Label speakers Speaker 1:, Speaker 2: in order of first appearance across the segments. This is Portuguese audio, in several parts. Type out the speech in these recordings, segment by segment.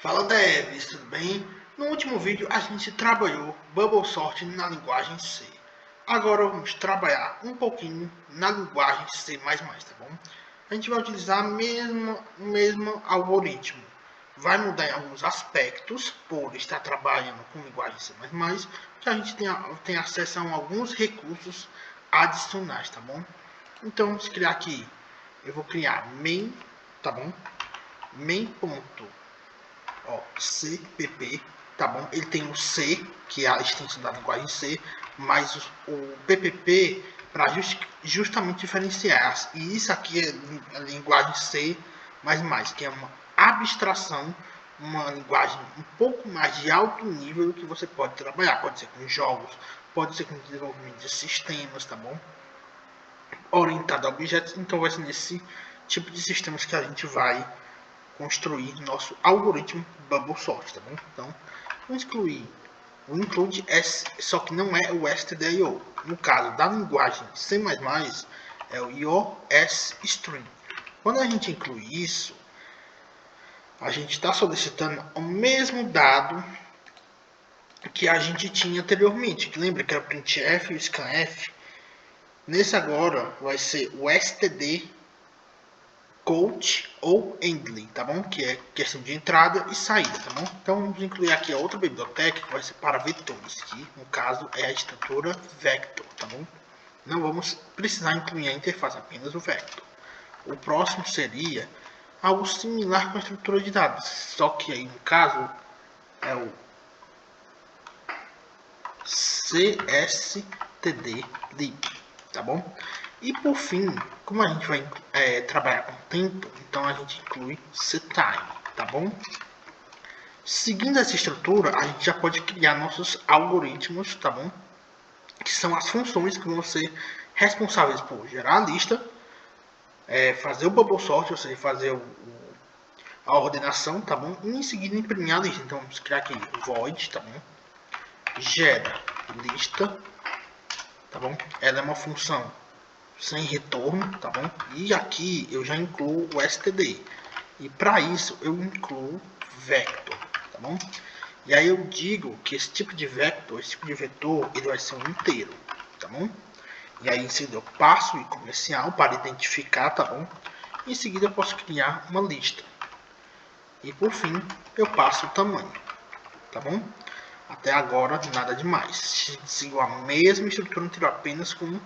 Speaker 1: Fala devs, tudo bem? No último vídeo a gente trabalhou Bubble Sort na linguagem C. Agora vamos trabalhar um pouquinho na linguagem C++, tá bom? A gente vai utilizar o mesmo algoritmo. Vai mudar em alguns aspectos, por estar trabalhando com linguagem C++, que a gente tem acesso a alguns recursos adicionais, tá bom? Então vamos criar aqui, eu vou criar main, tá bom? CPP, tá bom? Ele tem o C, que é a extensão da linguagem C, mas o PPP para justamente diferenciar. E isso aqui é a linguagem C++, que é uma abstração, uma linguagem um pouco mais de alto nível do que você pode trabalhar. Pode ser com jogos, pode ser com desenvolvimento de sistemas, tá bom? Orientado a objetos, então vai ser nesse tipo de sistemas que a gente vai construir nosso algoritmo Bubble Sort, tá bom? Então, vamos excluir o include S, só que não é o stdio. No caso da linguagem C++, é o IOSString. Quando a gente inclui isso, a gente está solicitando o mesmo dado que a gente tinha anteriormente. Lembra que era o printf e o scanf? Nesse agora vai ser o std Count ou Endly, tá bom? Que é questão de entrada e saída, tá bom? Então vamos incluir aqui a outra biblioteca que vai ser para vetores, que no caso é a estrutura vector, tá bom? Não vamos precisar incluir a interface, apenas o vector. O próximo seria algo similar com a estrutura de dados, só que aí no caso é o cstd_lib, tá bom? E por fim, como a gente vai trabalhar com tempo, então a gente inclui setTime, tá bom? Seguindo essa estrutura, a gente já pode criar nossos algoritmos, tá bom? Que são as funções que vão ser responsáveis por gerar a lista, fazer o bubble sort, ou seja, fazer a ordenação, tá bom? E em seguida imprimir a lista. Então vamos criar aqui void, tá bom? Gera lista, tá bom? Ela é uma função sem retorno, tá bom? E aqui eu já incluo o std. E para isso eu incluo vector, tá bom? E aí eu digo que esse tipo de vector, esse tipo de vetor, ele vai ser um inteiro, tá bom? E aí em seguida eu passo o comercial para identificar, tá bom? Em seguida eu posso criar uma lista. E por fim eu passo o tamanho, tá bom? Até agora nada demais. Sigo a mesma estrutura anterior, apenas com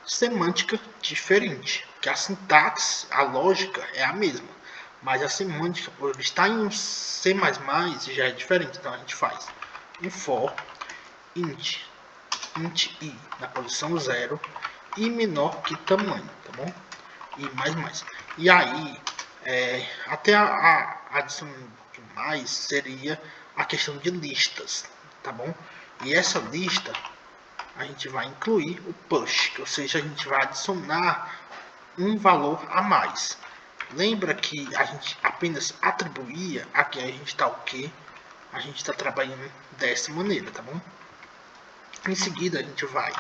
Speaker 1: semântica diferente. Que a sintaxe, a lógica é a mesma, mas a semântica, por estar em um C++, já é diferente. Então a gente faz um for int i na posição 0 e menor que tamanho, tá bom? E mais. E aí, até a adição de mais seria a questão de listas, tá bom? E essa lista a gente vai incluir o push, ou seja, a gente vai adicionar um valor a mais. Lembra que a gente apenas atribuía, aqui a gente está o que? A gente está trabalhando dessa maneira, tá bom? Em seguida a gente vai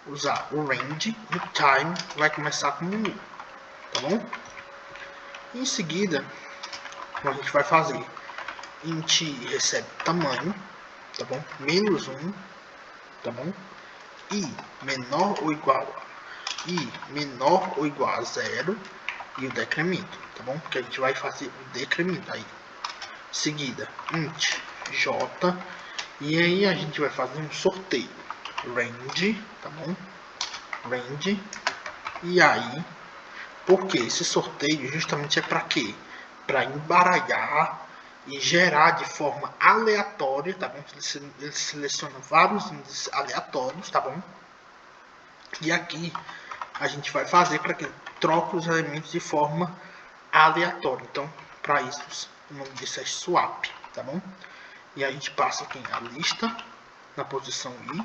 Speaker 1: usar o range e o time vai começar com um, tá bom? Em seguida, a gente vai fazer int recebe tamanho, tá bom? Menos 1, tá bom? I menor ou igual a 0 e o decremento, tá bom? Porque a gente vai fazer o decremento aí. Seguida, int j, e aí a gente vai fazer um sorteio. Range, tá bom? Range, e aí, porque esse sorteio justamente é para quê? Para embaralhar e gerar de forma aleatória, tá bom? Ele seleciona vários índices aleatórios, tá bom? E aqui a gente vai fazer para que troque os elementos de forma aleatória. Então, para isso, o nome disso é swap, tá bom? E a gente passa aqui a lista na posição i,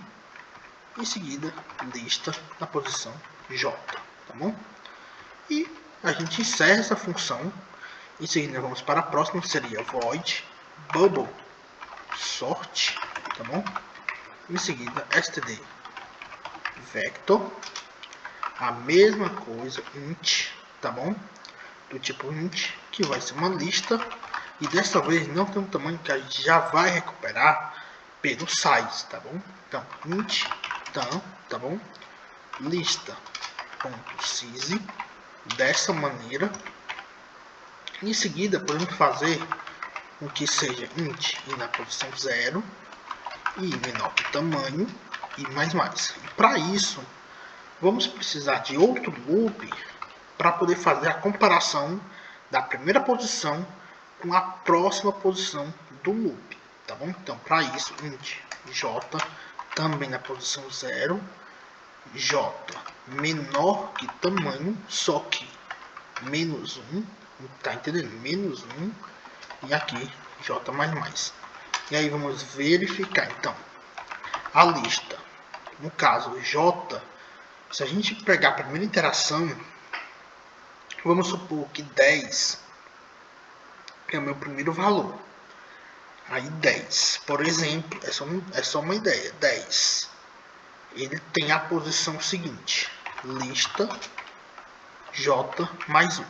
Speaker 1: em seguida lista na posição j, tá bom? E a gente encerra essa função. Em seguida, vamos para a próxima, que seria void bubble sort, tá bom? Em seguida, std vector, a mesma coisa, int, tá bom? Do tipo int, que vai ser uma lista, E dessa vez não tem um tamanho que a gente já vai recuperar pelo size, tá bom? Então, int tam, tá bom? Lista.size dessa maneira. Em seguida, podemos fazer com que seja int e na posição 0 e menor que tamanho e mais. E para isso, vamos precisar de outro loop para poder fazer a comparação da primeira posição com a próxima posição do loop, tá bom? Então, para isso, int j também na posição 0, j menor que tamanho, só que menos 1, tá entendendo? Menos 1 e aqui j mais. E aí vamos verificar então a lista. No caso j, se a gente pegar a primeira interação, vamos supor que 10 é o meu primeiro valor. Aí 10, por exemplo, é só uma ideia. 10, ele tem a posição seguinte: lista j mais 1.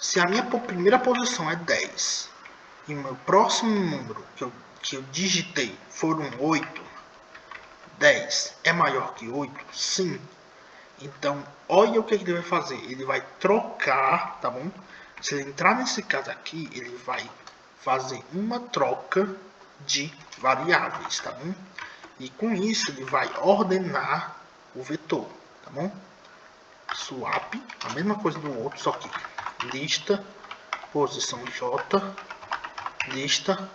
Speaker 1: Se a minha primeira posição é 10 e o meu próximo número que eu digitei for um 8, 10 é maior que 8? Sim. Então, olha o que ele vai fazer. Ele vai trocar, tá bom? Se ele entrar nesse caso aqui, ele vai fazer uma troca de variáveis, tá bom? E com isso, ele vai ordenar o vetor, tá bom? Swap, a mesma coisa do outro, só que lista, posição J, lista,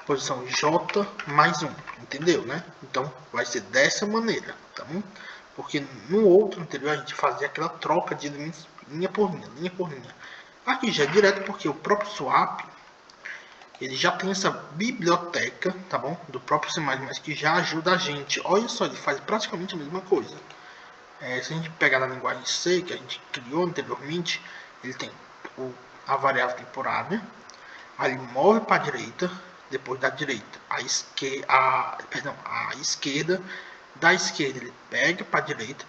Speaker 1: posição J mais 1, entendeu, né? Então, vai ser dessa maneira, tá bom? Porque no outro anterior a gente fazia aquela troca de elementos linha por linha, linha por linha. Aqui já é direto porque o próprio swap, ele já tem essa biblioteca, tá bom? Do próprio C++, que já ajuda a gente. Olha só, ele faz praticamente a mesma coisa. Se a gente pegar na linguagem C, que a gente criou anteriormente, ele tem a variável temporária, aí ele move para a direita, depois da direita a esquerda, da esquerda ele pega para a direita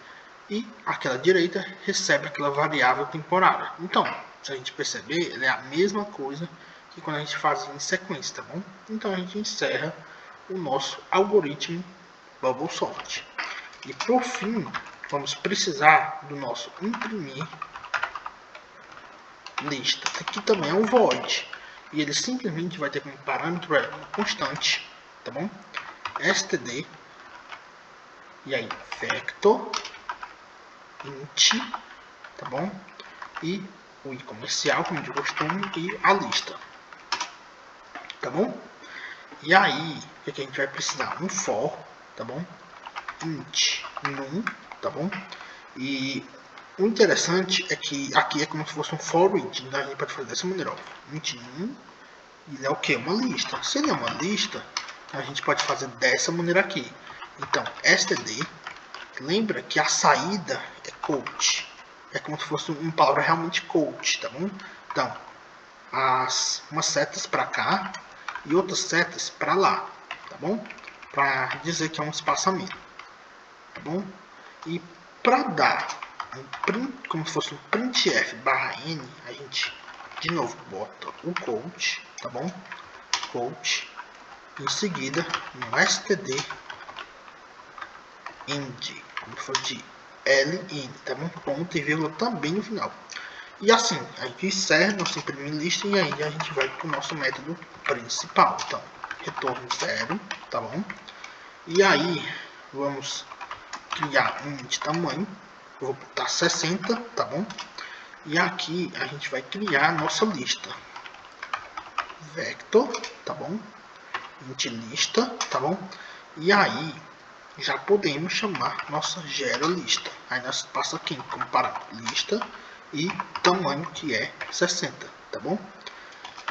Speaker 1: e aquela direita recebe aquela variável temporária. Então, se a gente perceber, ele é a mesma coisa que quando a gente fazia em sequência, tá bom? Então a gente encerra o nosso algoritmo Bubble Sort. E por fim, vamos precisar do nosso imprimir lista. Aqui também é um void. E ele simplesmente vai ter como parâmetro uma constante, tá bom? std, e aí vector, int, tá bom? E o i comercial, como de costume, e a lista, tá bom? E aí, o que a gente vai precisar? Um for, tá bom? Int num, tá bom? E o interessante é que aqui é como se fosse um for each, então a gente pode fazer dessa maneira, ó. Int num, ele é o que? Uma lista. Se ele é uma lista, a gente pode fazer dessa maneira aqui. Então, std, lembra que a saída é quote. É como se fosse uma palavra realmente quote, tá bom? Então, umas setas para cá e outras setas para lá, tá bom? Para dizer que é um espaçamento, tá bom? E para dar um print, como se fosse um printf barra n, a gente de novo bota o quote, tá bom? Quote. Em seguida, no std end, como se fosse de ln, tá bom? Ponto e vírgula também no final. E assim, a gente encerra nossa imprimir lista e aí a gente vai para o nosso método principal. Então, retorno 0, tá bom? E aí, vamos criar um de tamanho. Eu vou botar 60, tá bom? E aqui a gente vai criar a nossa lista. Vector, tá bom? Int lista, tá bom? E aí, já podemos chamar nossa gera lista. Aí nós passa aqui como parâmetro lista e tamanho que é 60, tá bom?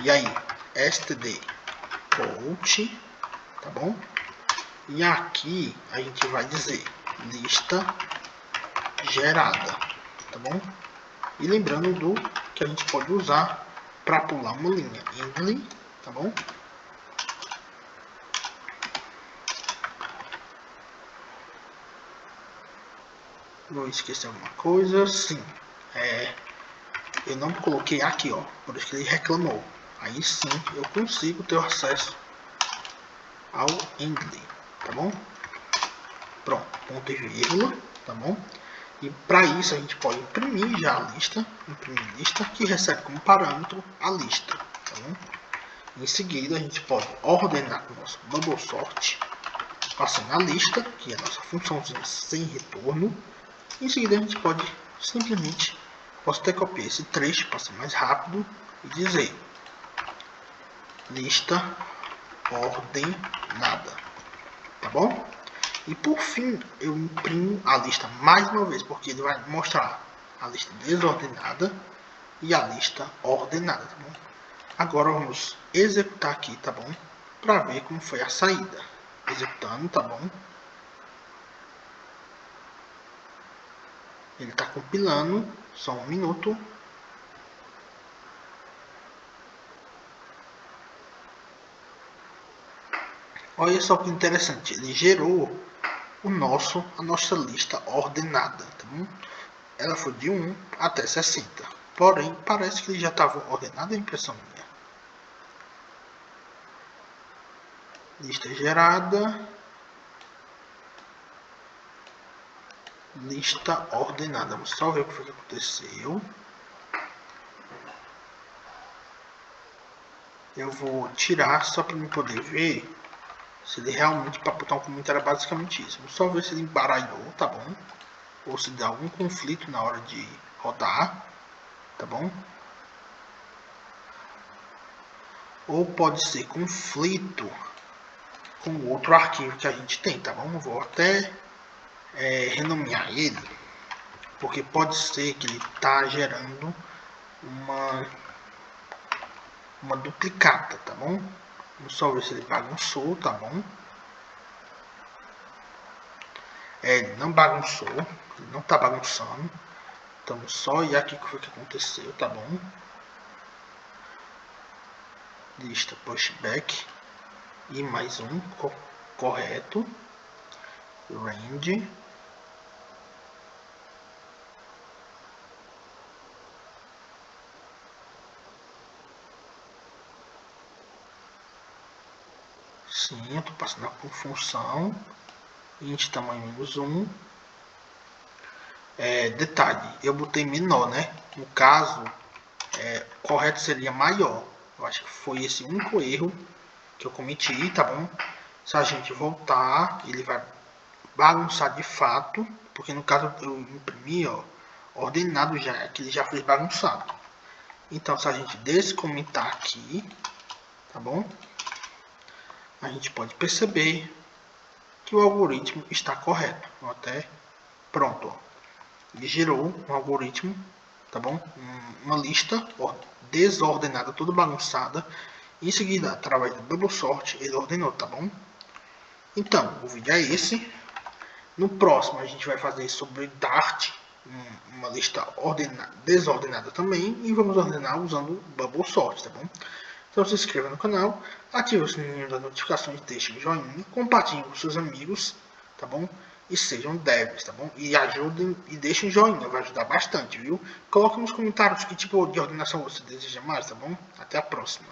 Speaker 1: E aí, std quote, tá bom? E aqui a gente vai dizer lista gerada, tá bom? E lembrando do que a gente pode usar para pular uma linha, endly, tá bom? Vou esquecer alguma coisa, sim. Eu não coloquei aqui, ó, por isso que ele reclamou. Aí sim eu consigo ter acesso ao endly, tá bom? Pronto, ponto e vírgula, tá bom? E para isso a gente pode imprimir já a lista, imprimir lista, que recebe como parâmetro a lista, tá bom? Em seguida a gente pode ordenar o nosso bubble sort, passando a lista, que é a nossa funçãozinha sem retorno. Em seguida a gente pode simplesmente, posso até copiar esse trecho para ser mais rápido e dizer lista ordenada, tá bom? E por fim eu imprimo a lista mais uma vez, porque ele vai mostrar a lista desordenada e a lista ordenada, tá bom? Agora vamos executar aqui, tá bom? Para ver como foi a saída. Executando, tá bom? Ele está compilando, só um minuto. Olha só que interessante, ele gerou a nossa lista ordenada, tá bom? Ela foi de 1 até 60. Porém, parece que ele já estava ordenado, a impressão minha. Lista gerada. Lista ordenada. Vamos só ver o que foi que aconteceu. Eu vou tirar só para eu poder ver se ele realmente, para botar um comentário, é basicamente isso. Vou só ver se ele embaralhou, tá bom? Ou se dá algum conflito na hora de rodar, tá bom? Ou pode ser conflito com outro arquivo que a gente tem, tá bom? Vou até renomear ele, porque pode ser que ele tá gerando uma duplicata, tá bom? Vamos só ver se ele bagunçou, tá bom? Ele não bagunçou, ele não tá bagunçando. Então só ir aqui o que foi que aconteceu, tá bom? Lista pushback e mais um correto, range, sim, eu tô passando por função, int tamanho -1. Detalhe, eu botei menor, né? No caso, correto seria maior. Eu acho que foi esse único erro que eu cometi, tá bom? Se a gente voltar, ele vai bagunçar de fato, porque no caso eu imprimi, ó, ordenado já, que ele já fez bagunçado. Então, se a gente descomitar aqui, tá bom? A gente pode perceber que o algoritmo está correto. Até pronto, ó. Ele gerou um algoritmo, tá bom? Uma lista desordenada, toda bagunçada. Em seguida, através do bubble sort, ele ordenou, tá bom? Então, o vídeo é esse. No próximo, a gente vai fazer sobre Dart, uma lista desordenada também. E vamos ordenar usando o bubble sort, tá bom? Então se inscreva no canal, ative o sininho das notificações, deixe um joinha, compartilhe com seus amigos, tá bom? E sejam devs, tá bom? E ajudem e deixem um joinha, vai ajudar bastante, viu? Coloque nos comentários que tipo de ordenação você deseja mais, tá bom? Até a próxima.